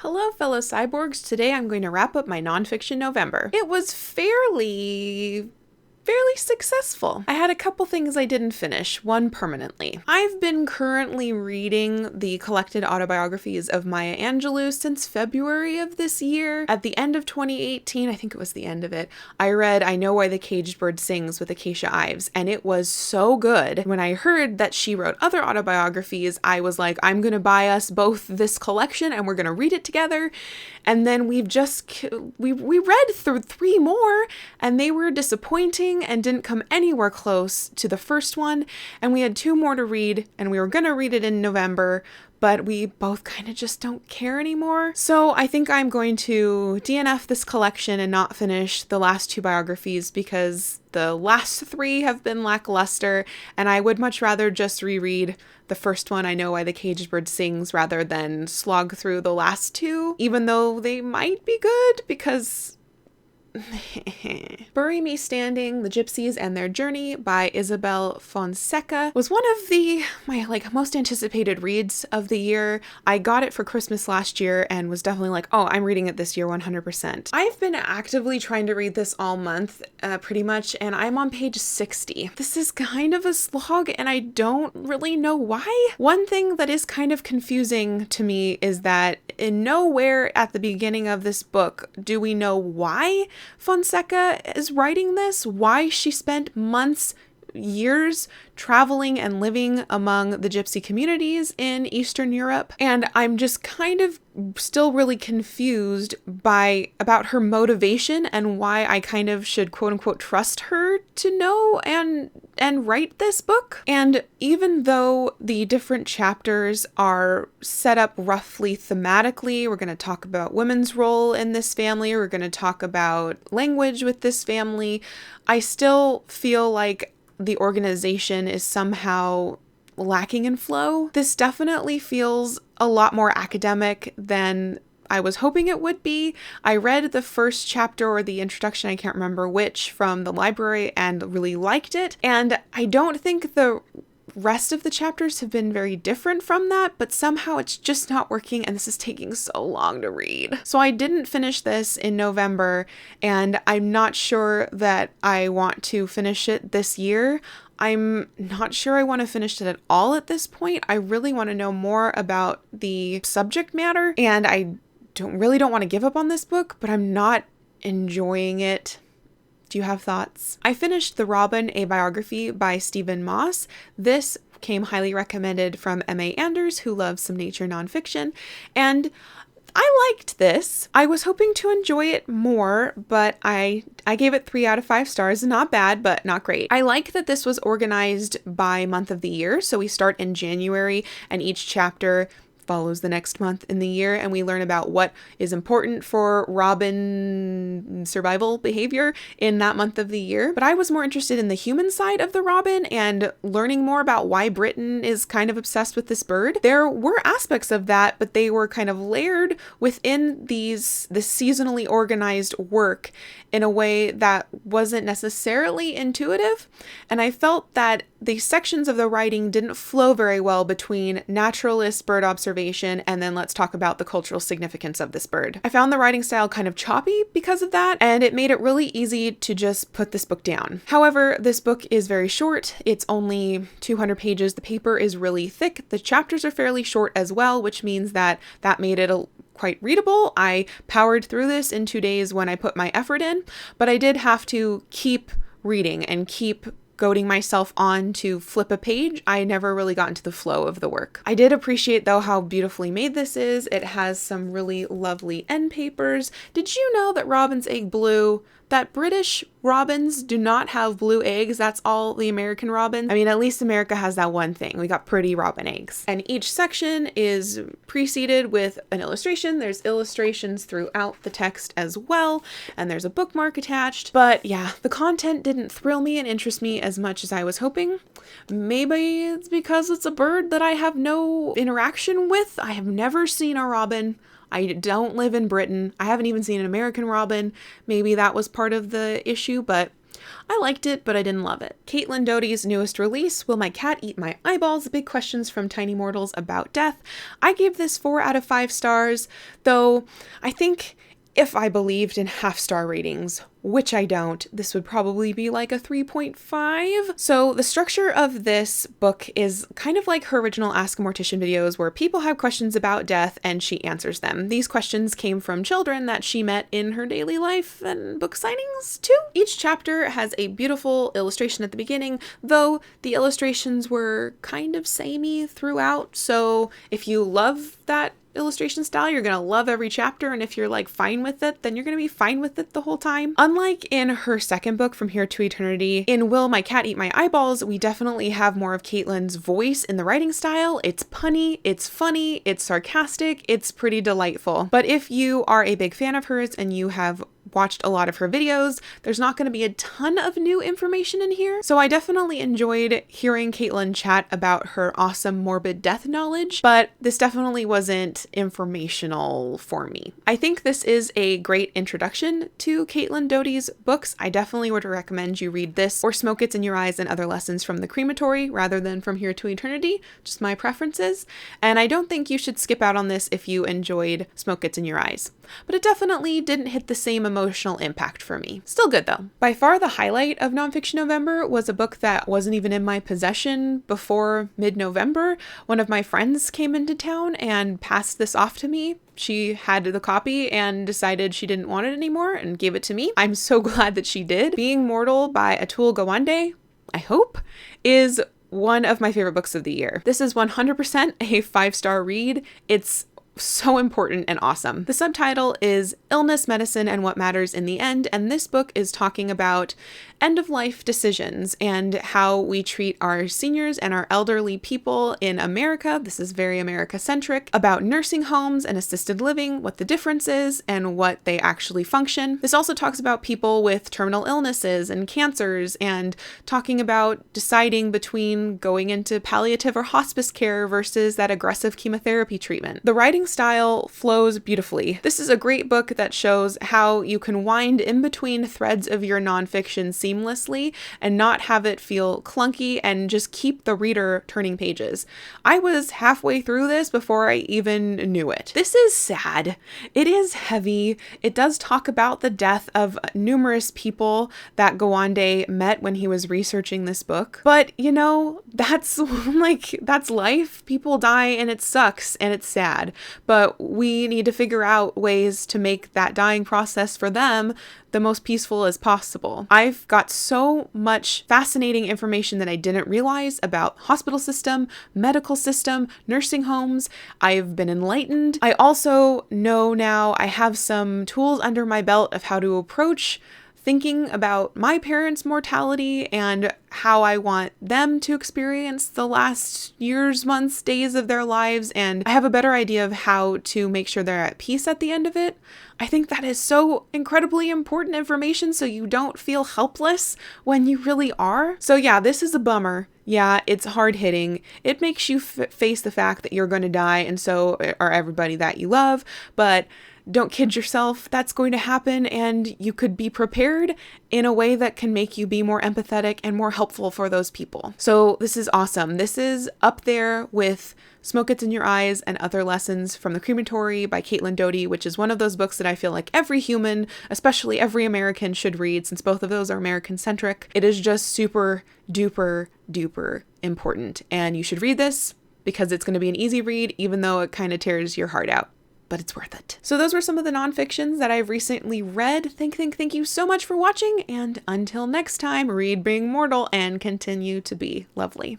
Hello, fellow cyborgs. Today I'm going to wrap up my nonfiction November. It was fairly successful. I had a couple things I didn't finish, one permanently. I've been currently reading the collected autobiographies of Maya Angelou since February of this year. At the end of 2018, I think it was the end of it, I read I Know Why the Caged Bird Sings with Acacia Ives, and it was so good. When I heard that she wrote other autobiographies, I was like, I'm gonna buy us both this collection and we're gonna read it together. And then we read through 3 more, and they were disappointing and didn't come anywhere close to the first one, and we had 2 more to read, and we were gonna read it in November, but we both kind of just don't care anymore. So I think I'm going to DNF this collection and not finish the last 2 biographies because the last 3 have been lackluster, and I would much rather just reread the first one, I Know Why the Caged Bird Sings, rather than slog through the last 2, even though they might be good because Bury Me Standing, The Gypsies and Their Journey by Isabel Fonseca was one of my most anticipated reads of the year. I got it for Christmas last year and was definitely like, oh, I'm reading it this year 100%. I've been actively trying to read this all month, pretty much, and I'm on page 60. This is kind of a slog and I don't really know why. One thing that is kind of confusing to me is that in nowhere at the beginning of this book do we know why Fonseca is writing this, why she spent months, years traveling and living among the gypsy communities in Eastern Europe. And I'm just kind of still really confused about her motivation and why I kind of should quote unquote trust her to know and write this book. And even though the different chapters are set up roughly thematically, we're going to talk about women's role in this family, we're going to talk about language with this family, I still feel like the organization is somehow lacking in flow. This definitely feels a lot more academic than I was hoping it would be. I read the first chapter or the introduction, I can't remember which, from the library and really liked it. And I don't think the rest of the chapters have been very different from that, but somehow it's just not working and this is taking so long to read. So I didn't finish this in November and I'm not sure that I want to finish it this year. I'm not sure I want to finish it at all at this point. I really want to know more about the subject matter and I don't want to give up on this book, but I'm not enjoying it. Do you have thoughts? I finished The Robin, a biography by Stephen Moss. This came highly recommended from M.A. Anders, who loves some nature nonfiction, and I liked this. I was hoping to enjoy it more, but I gave it 3 out of 5 stars. Not bad, but not great. I like that this was organized by month of the year, so we start in January, and each chapter follows the next month in the year, and we learn about what is important for robin survival behavior in that month of the year. But I was more interested in the human side of the robin and learning more about why Britain is kind of obsessed with this bird. There were aspects of that, but they were kind of layered within this seasonally organized work in a way that wasn't necessarily intuitive. And I felt that the sections of the writing didn't flow very well between naturalist bird observation and then let's talk about the cultural significance of this bird. I found the writing style kind of choppy because of that, and it made it really easy to just put this book down. However, this book is very short. It's only 200 pages. The paper is really thick. The chapters are fairly short as well, which means that made it quite readable. I powered through this in 2 days when I put my effort in, but I did have to keep reading and keep goading myself on to flip a page. I never really got into the flow of the work. I did appreciate though how beautifully made this is. It has some really lovely end papers. Did you know that robin's egg blue? That British robins do not have blue eggs. That's all the American robins. I mean, at least America has that one thing. We got pretty robin eggs. And each section is preceded with an illustration. There's illustrations throughout the text as well. And there's a bookmark attached. But yeah, the content didn't thrill me and interest me as much as I was hoping. Maybe it's because it's a bird that I have no interaction with. I have never seen a robin. I don't live in Britain. I haven't even seen an American robin. Maybe that was part of the issue, but I liked it, but I didn't love it. Kaitlyn Dodie's newest release, Will My Cat Eat My Eyeballs? Big Questions from Tiny Mortals About Death. I gave this 4 out of 5 stars, though I think if I believed in half-star ratings, which I don't, this would probably be like a 3.5. So the structure of this book is kind of like her original Ask a Mortician videos, where people have questions about death and she answers them. These questions came from children that she met in her daily life and book signings too. Each chapter has a beautiful illustration at the beginning, though the illustrations were kind of samey throughout. So if you love that illustration style, you're gonna love every chapter, and if you're like fine with it, then you're gonna be fine with it the whole time. Unlike in her second book, From Here to Eternity, in Will My Cat Eat My Eyeballs, we definitely have more of Kaitlyn's voice in the writing style. It's punny, it's funny, it's sarcastic, it's pretty delightful. But if you are a big fan of hers and you have watched a lot of her videos, there's not going to be a ton of new information in here. So I definitely enjoyed hearing Kaitlyn chat about her awesome morbid death knowledge, but this definitely wasn't informational for me. I think this is a great introduction to Kaitlyn Dodie's books. I definitely would recommend you read this or Smoke Gets in Your Eyes and Other Lessons from the Crematory rather than From Here to Eternity, just my preferences. And I don't think you should skip out on this if you enjoyed Smoke Gets in Your Eyes. But it definitely didn't hit the same emotional impact for me. Still good though. By far the highlight of Nonfiction November was a book that wasn't even in my possession before mid-November. One of my friends came into town and passed this off to me. She had the copy and decided she didn't want it anymore and gave it to me. I'm so glad that she did. Being Mortal by Atul Gawande, I hope, is one of my favorite books of the year. This is 100% a 5-star read. It's so important and awesome. The subtitle is Illness, Medicine, and What Matters in the End, and this book is talking about end-of-life decisions and how we treat our seniors and our elderly people in America. This is very America-centric, about nursing homes and assisted living, what the difference is, and what they actually function. This also talks about people with terminal illnesses and cancers, and talking about deciding between going into palliative or hospice care versus that aggressive chemotherapy treatment. The writing style flows beautifully. This is a great book that shows how you can wind in between threads of your nonfiction seamlessly and not have it feel clunky and just keep the reader turning pages. I was halfway through this before I even knew it. This is sad. It is heavy. It does talk about the death of numerous people that Gawande met when he was researching this book. But you know, that's that's life. People die and it sucks and it's sad. But we need to figure out ways to make that dying process for them the most peaceful as possible. I've got so much fascinating information that I didn't realize about hospital system, medical system, nursing homes. I've been enlightened. I also know now I have some tools under my belt of how to approach thinking about my parents' mortality and how I want them to experience the last years, months, days of their lives, and I have a better idea of how to make sure they're at peace at the end of it. I think that is so incredibly important information so you don't feel helpless when you really are. So yeah, this is a bummer. Yeah, it's hard hitting. It makes you face the fact that you're going to die, and so are everybody that you love, but don't kid yourself, that's going to happen, and you could be prepared in a way that can make you be more empathetic and more helpful for those people. So this is awesome. This is up there with Smoke Gets in Your Eyes and Other Lessons from the Crematory by Kaitlyn Dodie, which is one of those books that I feel like every human, especially every American, should read, since both of those are American-centric. It is just super duper duper important, and you should read this because it's going to be an easy read, even though it kind of tears your heart out. But it's worth it. So those were some of the nonfictions that I've recently read. Thank you so much for watching, and until next time, read Being Mortal and continue to be lovely.